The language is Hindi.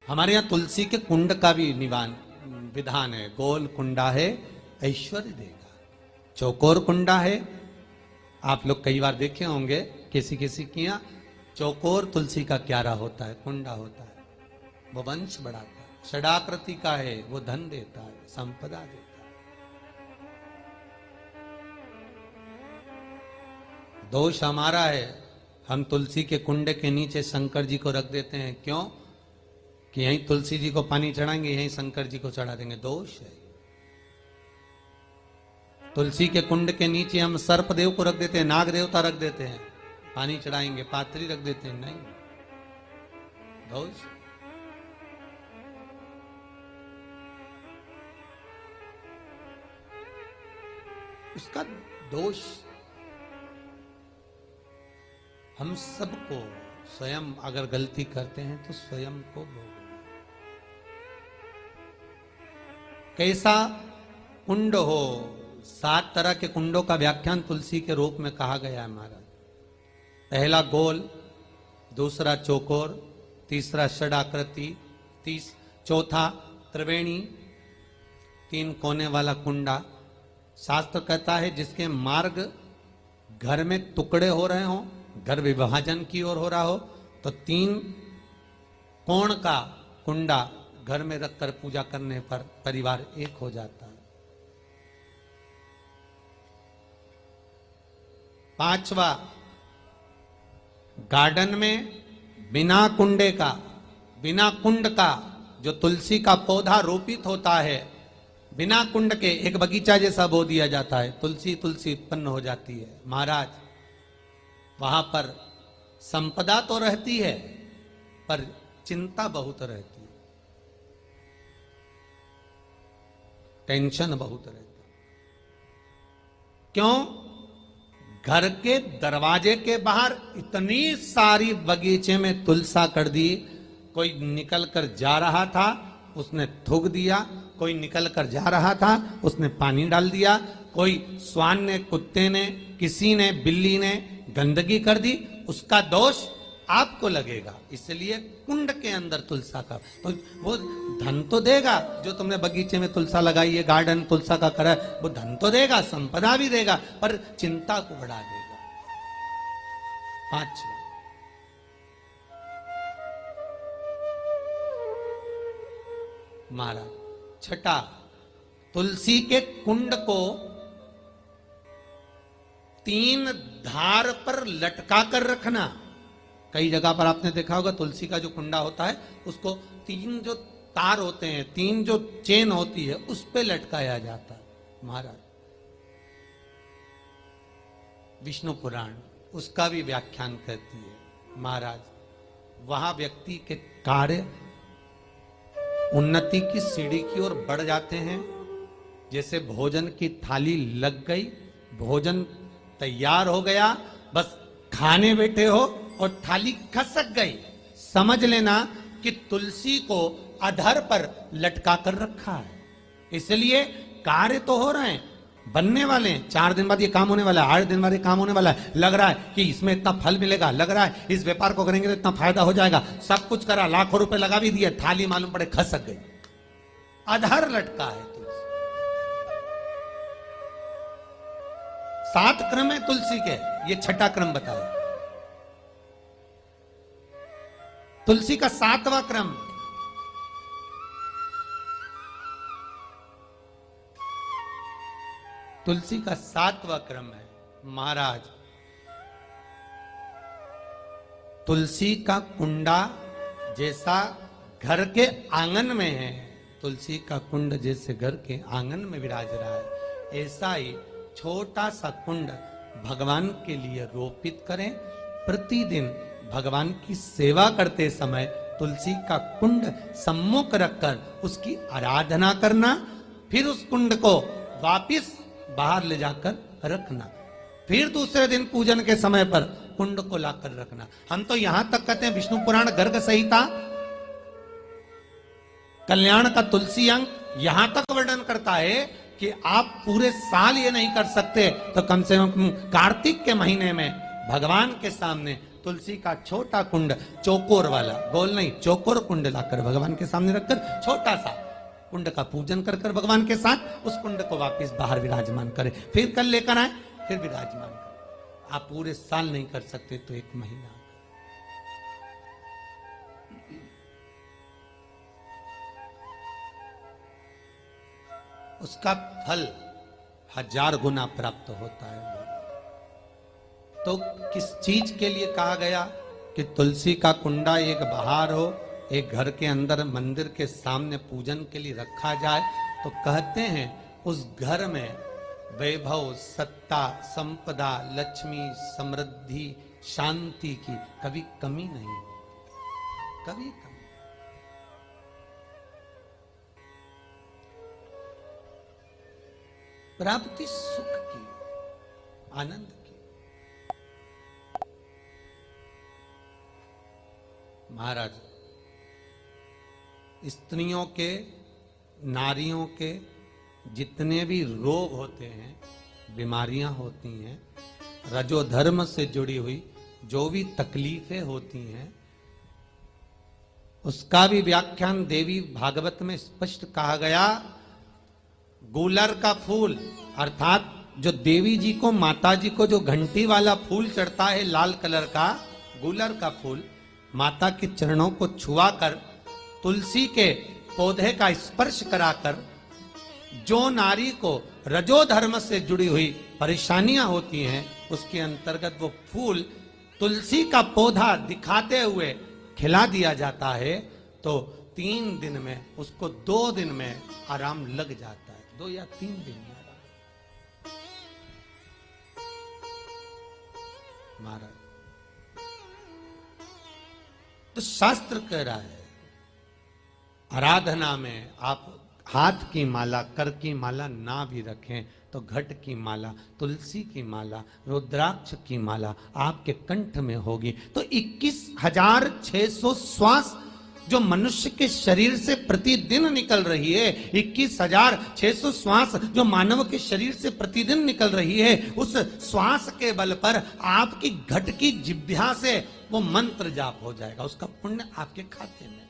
हमारे यहाँ तुलसी के कुंड का भी विधान है। गोल कुंडा है ऐश्वर्य देगा, चौकोर कुंडा है। आप लोग कई बार देखे होंगे किसी किसी के यहाँ चौकोर तुलसी का क्यारा होता है, कुंडा होता है, वो वंश बढ़ाता है। षडाकृति का है, वो धन देता है, संपदा देता है। दोष हमारा है, हम तुलसी के कुंड के नीचे शंकर जी को रख देते हैं। क्यों? कि यहीं तुलसी जी को पानी चढ़ाएंगे, यहीं शंकर जी को चढ़ा देंगे। दोष है। तुलसी के कुंड के नीचे हम सर्पदेव को रख देते हैं, नाग देवता रख देते हैं, पानी चढ़ाएंगे, पात्री रख देते हैं। नहीं, दोष। उसका दोष हम सबको स्वयं अगर गलती करते हैं तो स्वयं को भोगना। कैसा कुंड हो, 7 तरह के कुंडों का व्याख्यान तुलसी के रूप में कहा गया है महाराज। पहला गोल, दूसरा चौकोर, तीसरा षडाकृति, चौथा त्रिवेणी, 3 कोने वाला कुंडा। शास्त्र कहता है जिसके मार्ग घर में टुकड़े हो रहे हो, घर विभाजन की ओर हो रहा हो, तो 3 कोण का कुंडा घर में रखकर पूजा करने पर परिवार एक हो जाता है। 5वां, गार्डन में बिना कुंडे का, बिना कुंड का जो तुलसी का पौधा रोपित होता है, बिना कुंड के एक बगीचा जैसा बो दिया जाता है, तुलसी तुलसी उत्पन्न हो जाती है। महाराज, वहां पर संपदा तो रहती है पर चिंता बहुत रहती है, टेंशन बहुत रहता है। क्यों? घर के दरवाजे के बाहर इतनी सारी बगीचे में तुलसा कर दी। कोई निकल कर जा रहा था, उसने थूक दिया। कोई निकल कर जा रहा था, उसने पानी डाल दिया। कोई श्वान ने, कुत्ते ने, किसी ने, बिल्ली ने गंदगी कर दी, उसका दोष आपको लगेगा। इसलिए कुंड के अंदर तुलसा का, तो वो धन तो देगा। जो तुमने बगीचे में तुलसा लगाई है, गार्डन तुलसा का करा, वो धन तो देगा, संपदा भी देगा, पर चिंता को बढ़ा देगा। 5वां, महाराज, 6ठा, तुलसी के कुंड को 3 धार पर लटका कर रखना। कई जगह पर आपने देखा होगा तुलसी का जो कुंडा होता है उसको 3 जो तार होते हैं, 3 जो चेन होती है, उस पे लटकाया जाता है। महाराज, विष्णु पुराण उसका भी व्याख्यान करती है। महाराज, वहां व्यक्ति के कार्य उन्नति की सीढ़ी की ओर बढ़ जाते हैं। जैसे भोजन की थाली लग गई, भोजन तैयार हो गया, बस खाने बैठे हो और थाली खसक गई, समझ लेना कि तुलसी को अधर पर लटका कर रखा है। इसलिए कार्य तो हो रहे हैं, बनने वाले हैं। 4 दिन बाद ये काम होने वाला है, 8 दिन बाद ये काम होने वाला है। लग रहा है कि इसमें इतना फल मिलेगा, लग रहा है इस व्यापार को करेंगे तो इतना फायदा हो जाएगा। सब कुछ करा, लाखों रुपए लगा भी दिए, थाली मालूम पड़े खसक गई, अधर लटका है तुलसी। 7 क्रम है तुलसी के, ये 6ठा क्रम बताया। तुलसी का 7वां क्रम, तुलसी का 7वां क्रम है। महाराज, तुलसी का कुंडा जैसा घर के आंगन में है, तुलसी का कुंड जैसे घर के आंगन में विराज रहा है, ऐसा ही छोटा सा कुंड भगवान के लिए रोपित करें। प्रतिदिन भगवान की सेवा करते समय तुलसी का कुंड सम्मुख रखकर उसकी आराधना करना, फिर उस कुंड को वापिस बाहर ले जाकर रखना, फिर दूसरे दिन पूजन के समय पर कुंड को लाकर रखना। हम तो यहां तक कहते हैं, विष्णु पुराण गर्ग संहिता कल्याण का तुलसी अंग यहां तक वर्णन करता है कि आप पूरे साल ये नहीं कर सकते तो कम से कम कार्तिक के महीने में भगवान के सामने तुलसी का छोटा कुंड, चौकोर वाला, गोल नहीं, चौकोर कुंड लाकर भगवान के सामने रखकर छोटा सा कुंड का पूजन कर कर भगवान के साथ उस कुंड को वापस बाहर विराजमान करें, फिर कल लेकर आए, फिर विराजमान करें। आप पूरे साल नहीं कर सकते तो एक महीना। उसका फल 1000 गुना प्राप्त होता है। तो किस चीज के लिए कहा गया कि तुलसी का कुंडा एक बाहर हो, एक घर के अंदर मंदिर के सामने पूजन के लिए रखा जाए? तो कहते हैं उस घर में वैभव, सत्ता, संपदा, लक्ष्मी, समृद्धि, शांति की कभी कमी नहीं, कभी कमी। प्राप्ति सुख की, आनंद की। महाराज, स्त्रियों के, नारियों के जितने भी रोग होते हैं, बीमारियां होती हैं, रजोधर्म से जुड़ी हुई जो भी तकलीफें होती हैं, उसका भी व्याख्यान देवी भागवत में स्पष्ट कहा गया। गूलर का फूल, अर्थात जो देवी जी को, माता जी को जो घंटी वाला फूल चढ़ता है लाल कलर का, गूलर का फूल, माता के चरणों को छुआकर, तुलसी के पौधे का स्पर्श कराकर, जो नारी को रजोधर्म से जुड़ी हुई परेशानियां होती हैं, उसके अंतर्गत वो फूल तुलसी का पौधा दिखाते हुए खिला दिया जाता है, तो 3 दिन में, उसको 2 दिन में आराम लग जाता है, 2 या 3 दिन में आराम। महाराज, तो शास्त्र कह रहा है आराधना में आप हाथ की माला, कर की माला ना भी रखें तो घट की माला, तुलसी की माला, रुद्राक्ष की माला आपके कंठ में होगी। तो 21,600 श्वास जो मनुष्य के शरीर से प्रतिदिन निकल रही है, 21,600 श्वास जो मानव के शरीर से प्रतिदिन निकल रही है, उस श्वास के बल पर आपकी घट की जिह्वा से वो मंत्र जाप हो जाएगा, उसका पुण्य आपके खाते में।